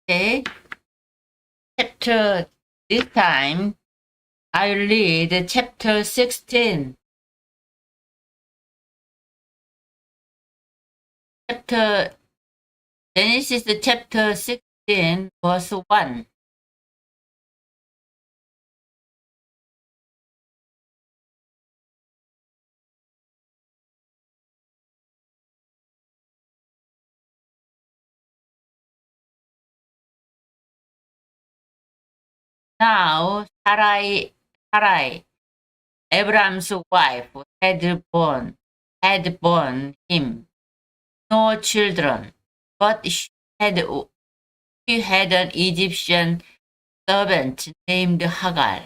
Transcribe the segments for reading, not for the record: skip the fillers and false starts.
Okay, chapter, this time, I'll read chapter 16. Genesis chapter 16, verse 1. Now, Sarai, Abraham's wife, had borne him no children, but she had an Egyptian servant named Hagar.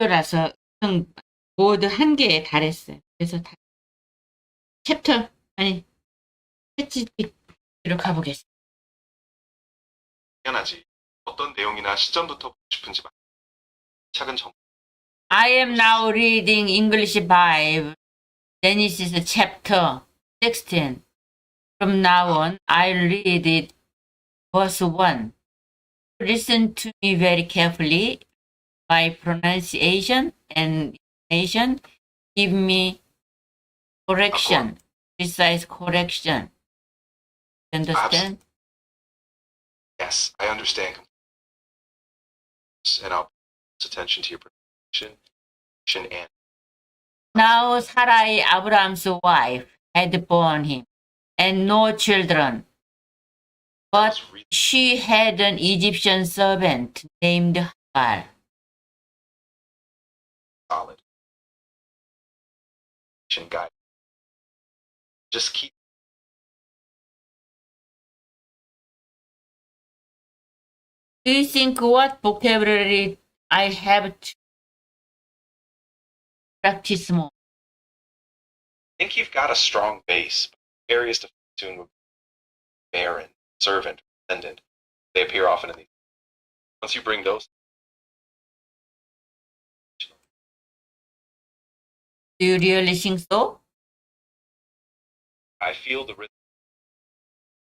라서 모두 한계에 달했어요. 그래서 챕터로 가보겠습니다. 당연하지. 어떤 내용이나 시점부터 보고 싶은지 말. 책은 I am now reading English Bible, Genesis chapter 16. From now on, I'll read it, verse 1. Listen to me very carefully. My pronunciation and intonation give me correction, precise correction. Understand? Yes, I understand. And I'll pay attention to your pronunciation and. Now Sarai, Abraham's wife, had borne him, and no children. But she had an Egyptian servant named Hagar. Solid. Guide. Just keep. Do you think what vocabulary I have to practice more? I think you've got a strong base. Areas to tune would be barren, servant, descendant. They appear often in these. Once you bring those. Do you really think so? I feel the rhythm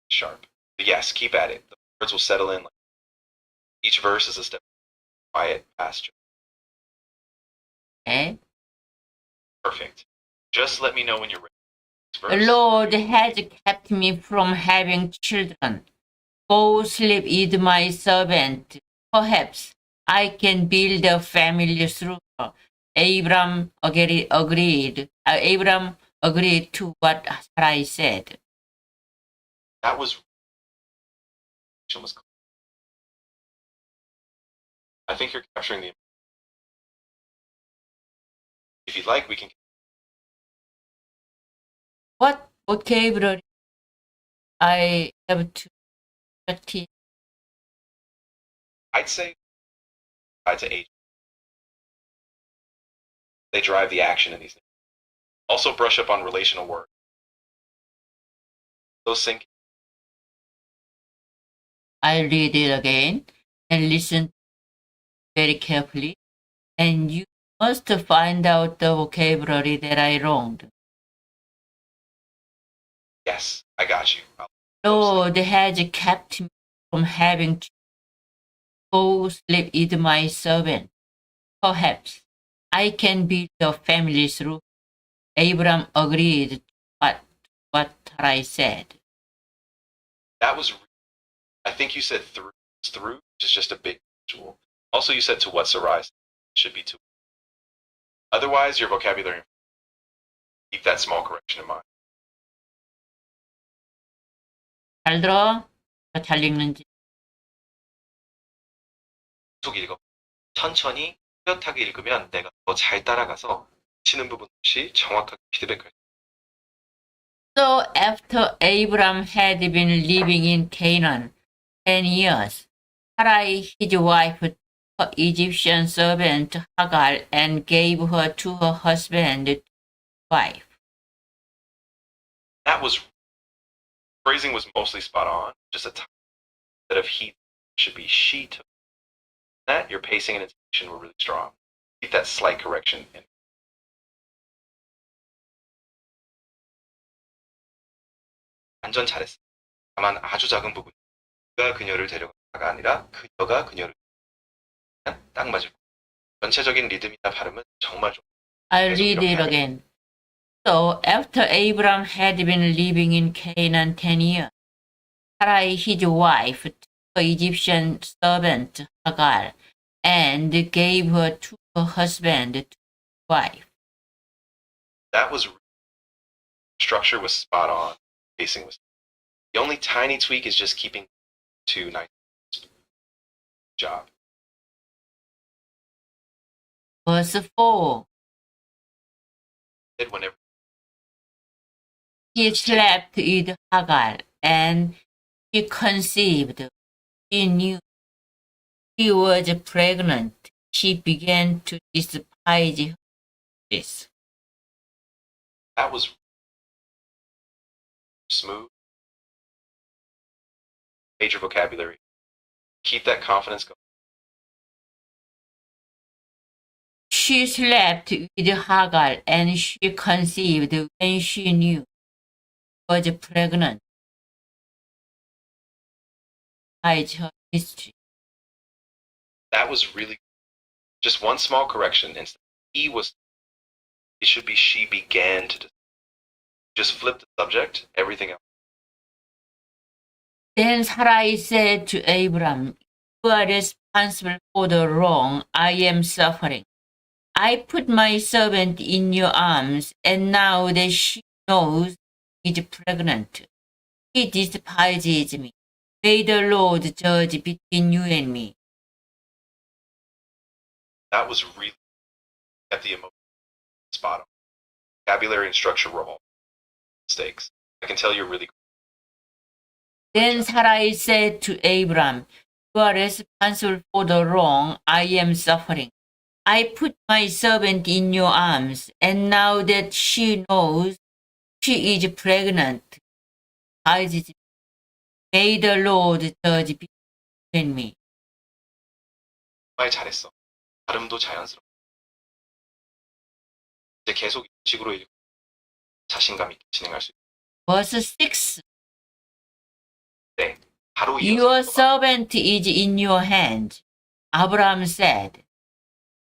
sharp. But yes, keep at it. The words will settle in. Each verse is a step quiet pasture. Okay. Perfect. Just let me know when you're The ready. Lord has kept me from having children. Go sleep with my servant. Perhaps I can build a family through her. Abram agreed to what Sarai said. That was. I think you're capturing the. If you'd like, we can. What vocabulary I have to practice? I'd say. Tied to age. They drive the action in these things. Also brush up on relational words. Those sink. I'll read it again and listen very carefully, and you must find out the vocabulary that I wronged. Yes, I got you. Lord has kept me from having children. Go sleep with my servant. Perhaps I can build a family through. Abram agreed to what I said. That was. I think you said through. Through, which is just a big visual. Also, you said to what Sarai should be to. Otherwise, your vocabulary. Keep that small correction in mind. 잘 들어? 잘 읽는지. 계속 읽어. 천천히 뚜렷하게 읽으면 내가 더 잘 따라가서 치는 부분 없이 정확하게 피드백할. So after Abram had been living in Canaan 10 years, Sarai his wife took her Egyptian servant Hagar and gave her to her husband wife. That was phrasing was mostly spot on. Just a time instead of he should be she took. That your pacing and intonation were really strong. Keep that slight correction in. 완전 잘했어. 다만 아주 작은 부분. 그가 그녀를 데려가가 아니라 그녀가 그녀를 그냥 딱 맞을 거야. 전체적인 리듬이나 발음은 정말 좋아. I'll read it again. So after Abram had been living in Canaan 10 years, Sarai his wife took her Egyptian servant Hagar and gave her to her husband wife. That was structure was spot on. Pacing was. The only tiny tweak is just keeping to nice job. Verse 4. Whenever He slept with Hagar, and she conceived. She knew she was pregnant. She began to despise her mistress. that was smooth. Major vocabulary. Keep that confidence going. She slept with Hagar, and she conceived when she knew she was pregnant. Despise her mistress. That was really just one small correction. Instead of he was, it should be she began to. Just flip the subject. Everything else. Then Sarai said to Abram, "You are responsible for the wrong I am suffering. I put my servant in your arms, and now that she knows she's pregnant, she despises me. May the Lord judge between you and me." That was really at the emotion spot on. Vocabulary and structure were all mistakes. I can tell you're really. Then Sarai said to Abram, "You are responsible for the wrong I am suffering. I put my servant in your arms, and now that she knows she is pregnant, may the Lord judge between you and me." 정말 잘했어. 발음도 자연스럽고. 이제 계속 이런 식으로 읽고 자신감 있게 진행할 수 있어요. Verse 6. 네, 바로 Your 이어서 servant is in your hand. Abraham said,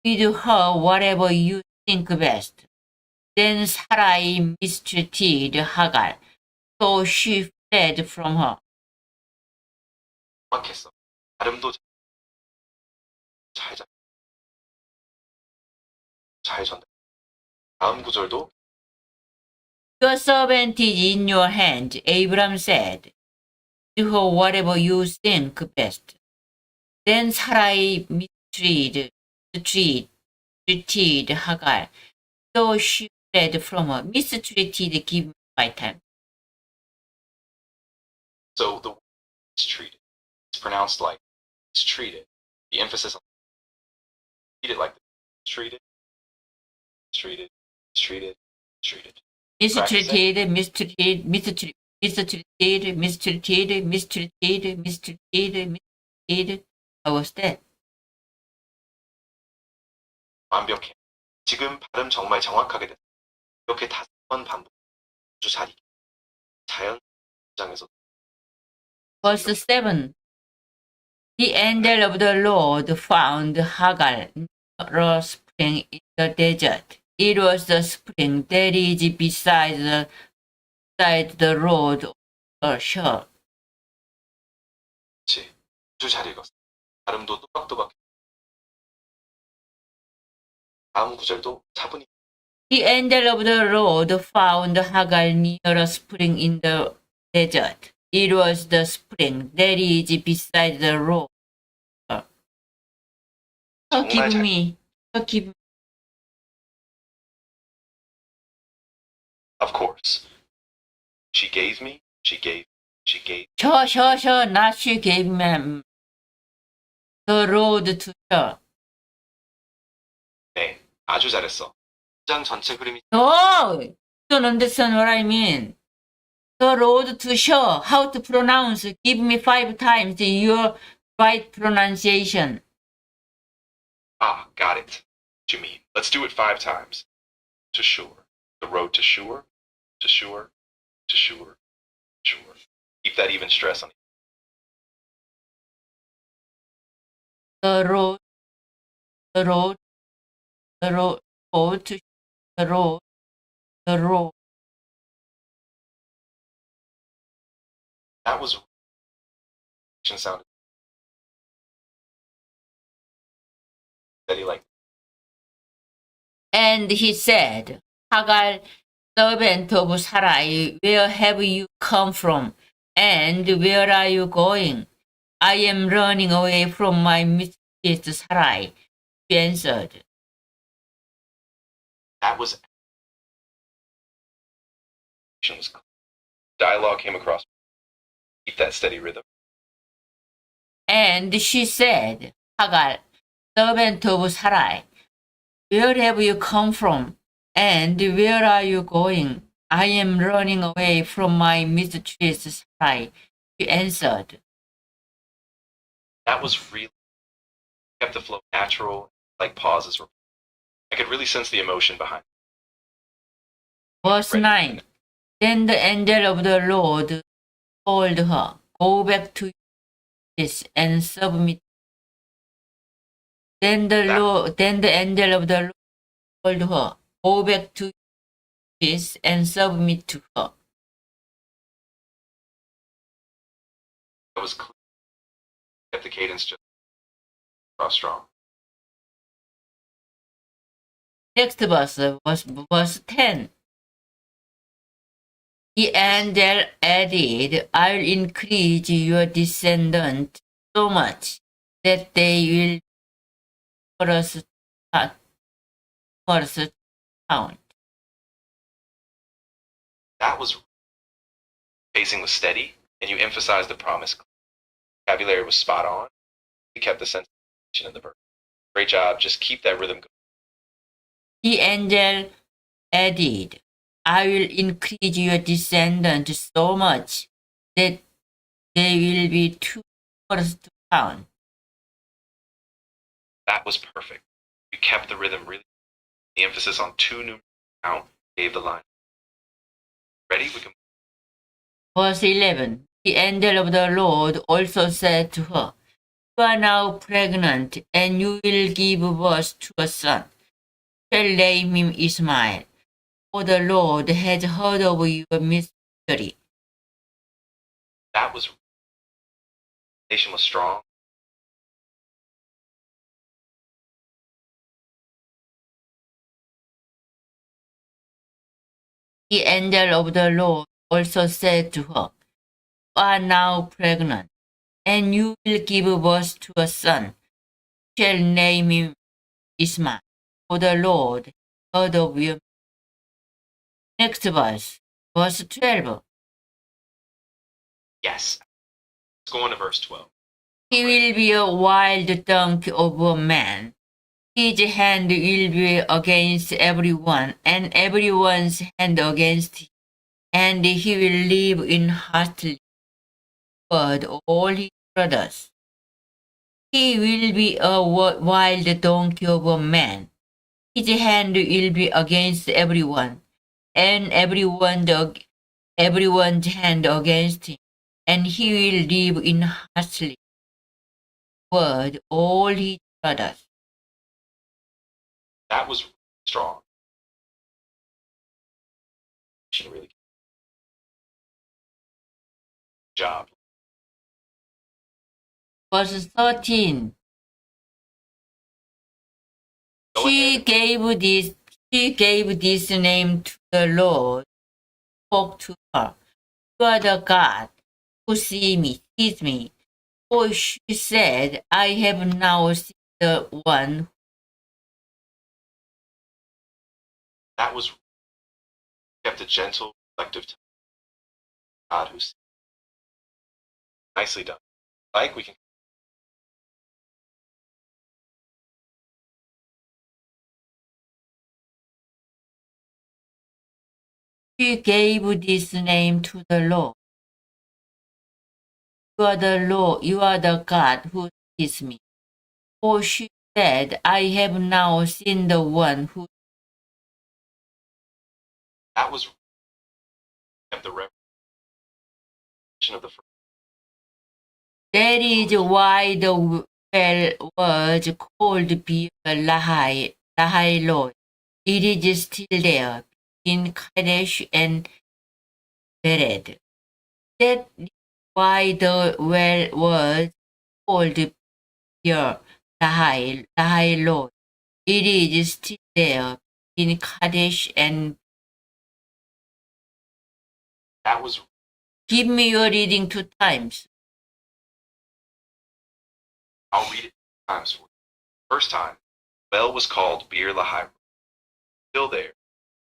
"With her whatever you think best." Then Sarai mistreated Hagar, so she fled from her. 정확했어. 발음도 잘 전달. 다음 구절도 Your servant is in your hand, Abraham said. Do her whatever you think best. Then Sarai mistreated Hagar, so she fled from her. Mistreated, give me my time. so the word is treated. It's pronounced like it's treated. The emphasis on treat it like this. Treated, treated, treated, treated. Mistreated, mistreated, mistreated, mistreated, mistreated, mistreated, mistreated, mistreated. How was that? 완벽해. 지금 발음 정말 정확하게 됐어. 이렇게 5번 반복. 아주 잘 익혀. 자연 장에서 Verse 7. The angel of the Lord found Hagar near a spring in the desert. It was the spring that is beside the road of the shore. 그렇지. 아주 잘 읽었어. 발음도 또박또박. 다음 구절도 차분히. The angel of the Lord found Hagar near a spring in the desert. It was the spring that is beside the road. Forgive me. Forgive me. Of course. She gave me, she gave, she gave. not she gave me the road to show. 네, 아주 잘했어. 장 전체 그림이 No, you don't understand what I mean. The road to show how to pronounce. Give me 5 times your right pronunciation. got it. What you mean? Let's do it 5 times. To shore. The road to shore. To shore. To shore. Shore. Keep that even stress on it. The road to the road. That was sounded steady like. And he said, 하갈, servant of Sarai, where have you come from? And where are you going? I am running away from my mistress Sarai. She answered. That was dialogue came across. Keep that steady rhythm. And she said, 하갈, servant of Sarai, where have you come from? And where are you going? I am running away from my mistress Sarai. She answered. That was really kept the flow natural, like pauses were. I could really sense the emotion behind it. Verse 9. Then the angel of the Lord told her, go back to this and submit. Then the angel of the Lord told her, go back to this and submit to her. That was clear. Kept the cadence just strong. Next verse was verse 10. The angel added, I'll increase your descendants so much that they will first count. That was pacing was steady, and you emphasized the promise. Vocabulary was spot on. You kept the sense in the verse. Great job. Just keep that rhythm going. The angel added, I will increase your descendants so much that they will be too first to count. That was perfect. You kept the rhythm really. The emphasis on 2 numerals count gave the line. Ready? We can. Verse 11. The angel of the Lord also said to her, you are now pregnant, and you will give birth to a son. Shall name him Ishmael, for the Lord has heard of your mystery. That was. The nation was strong. The angel of the Lord also said to her, you are now pregnant, and you will give birth to a son. You shall name him Ishmael, for the Lord heard of your. Next verse, verse 12. Yes. Let's go on to verse 12. He will be a wild donkey of a man. His hand will be against everyone, and everyone's hand against him. And he will live in hostility toward all his brothers. He will be a wild donkey of a man. His hand will be against everyone, and everyone's hand against him. And he will live in hostility toward all his brothers. That was strong. Really good job. Verse 13. She gave this name to the Lord, spoke to her. You are the God who sees me. For she said, I have now seen the one. That was kept a gentle, reflective tone. God who sees. Nicely done. Like we can. She gave this name to the Lord. You are the Lord, you are the God who sees me. For she said, I have now seen the one who. That was the revelation of the first. That is why the well was called Beer Lahai Loi. It is still there, in Kadesh and Bered. That is why the well was called Beer Lahai Loi. It is still there, in Kadesh and. That was. Give me your reading 2 times. I'll read it 2 times for you. First time, well was called Beer Lahai. Still there,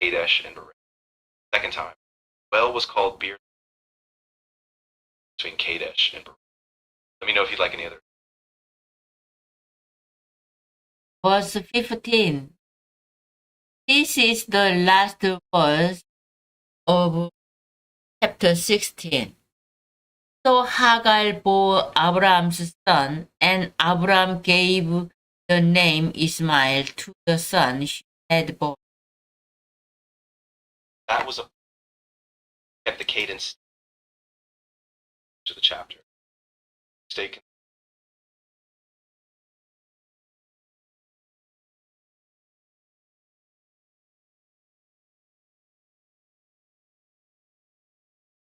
Kadesh and Bered. Second time, well was called Beer between Kadesh and Bered. Let me know if you'd like any other. Verse 15. This is the last verse of chapter 16. So Hagar bore Abraham's son, and Abraham gave the name Ismael to the son she had born. That was kept the cadence to the chapter. Stay con-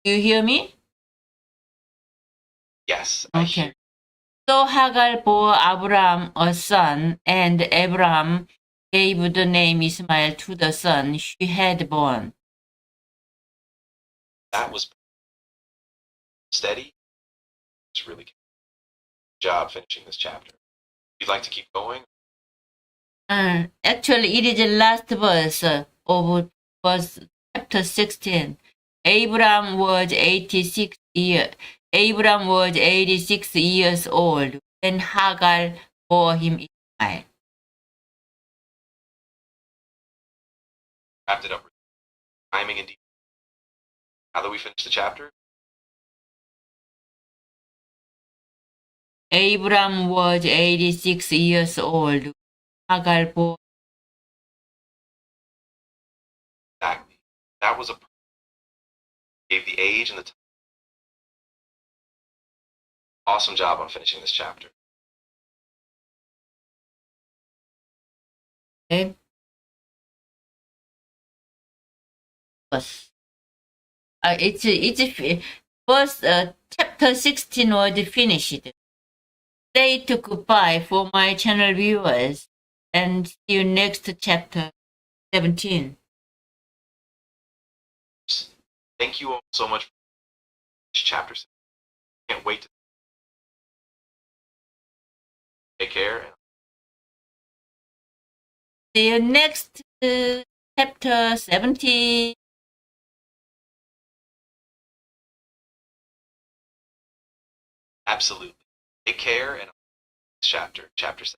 You hear me? Yes, I Okay. hear. So Hagar bore Abraham a son, and Abraham gave the name Ismael to the son she had born. That was steady. It's really good job finishing this chapter. You'd like to keep going? Actually, it is the last verse of verse chapter 16. Abraham was 86 years old when Hagar bore him Ismael. Wrapped it up. Timing and detail. Now that we finished the chapter, Abraham was 86 years old. Hagar bore. exactly. That was gave the age and the time. Awesome job on finishing this chapter. Okay. It's verse chapter 16 was finished. Say to goodbye for my channel viewers and see you next chapter 17. Thank you all so much for this chapter. Can't wait to take care. See you next chapter 17. Absolutely. Take care and chapter 7.